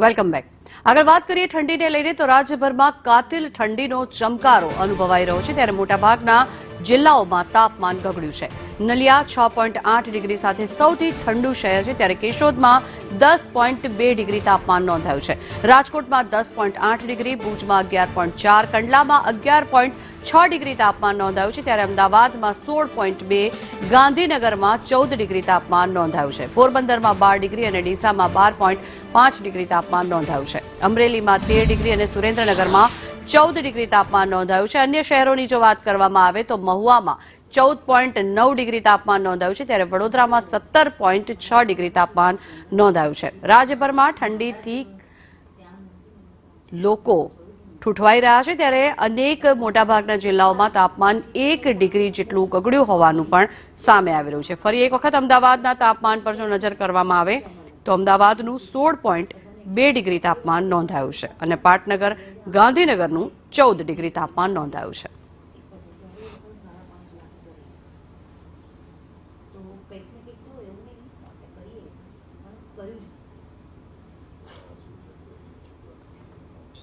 Welcome back. આગળ વાત કરીએ ઠંડીને લઈને તો રાજ્યભરમાં કાતિલ ઠંડીનો ચમકારો અનુભવાઈ રહ્યો છે, ત્યારે મોટાભાગના જિલ્લાઓમાં તાપમાન ગગડ્યું છે। નલિયા 6.8 ડિગ્રી સાથે સૌથી ઠંડુ શહેર છે, ત્યારે કેશોદમાં 10.2 ડિગ્રી તાપમાન નોંધાયું છે। રાજકોટમાં 10.8 ડિગ્રી, ભુજમાં 11.4, કંડલામાં 11.6 ડિગ્રી તાપમાન નોંધાયું છે, ત્યારે અમદાવાદમાં 16.2, ગાંધીનગરમાં 14 ડિગ્રી તાપમાન નોંધાયું છે। પોરબંદરમાં 12 ડિગ્રી અને ડીસામાં 12.5 ડિગ્રી તાપમાન નોંધાયું છે। અમરેલીમાં 13 ડિગ્રી અને સુરેન્દ્રનગરમાં 14 ડિગ્રી તાપમાન નોંધાયું છે। અન્ય શહેરોની જો વાત કરવામાં આવે તો મહુવામાં 14.9 ડિગ્રી તાપમાન નોંધાયું છે, ત્યારે વડોદરામાં 17.6 ડિગ્રી તાપમાન નોંધાયું છે। રાજ્યભરમાં ઠંડીથી લોકો ઠૂઠવાઈ રહ્યા છે, ત્યારે અનેક મોટાભાગના જિલ્લાઓમાં તાપમાન 1 ડિગ્રી જેટલું ગગડ્યું હોવાનું પણ સામે આવી રહ્યું છે। ફરી એક વખત અમદાવાદના તાપમાન પર જો નજર કરવામાં આવે તો અમદાવાદનું 16.2 ડિગ્રી તાપમાન નોંધાયું છે અને પાટનગર ગાંધીનગરનું 14 ડિગ્રી તાપમાન નોંધાયું છે। તો કંઈક ને કંઈક તો એવું નહીં આપણે કરીએ કર્યું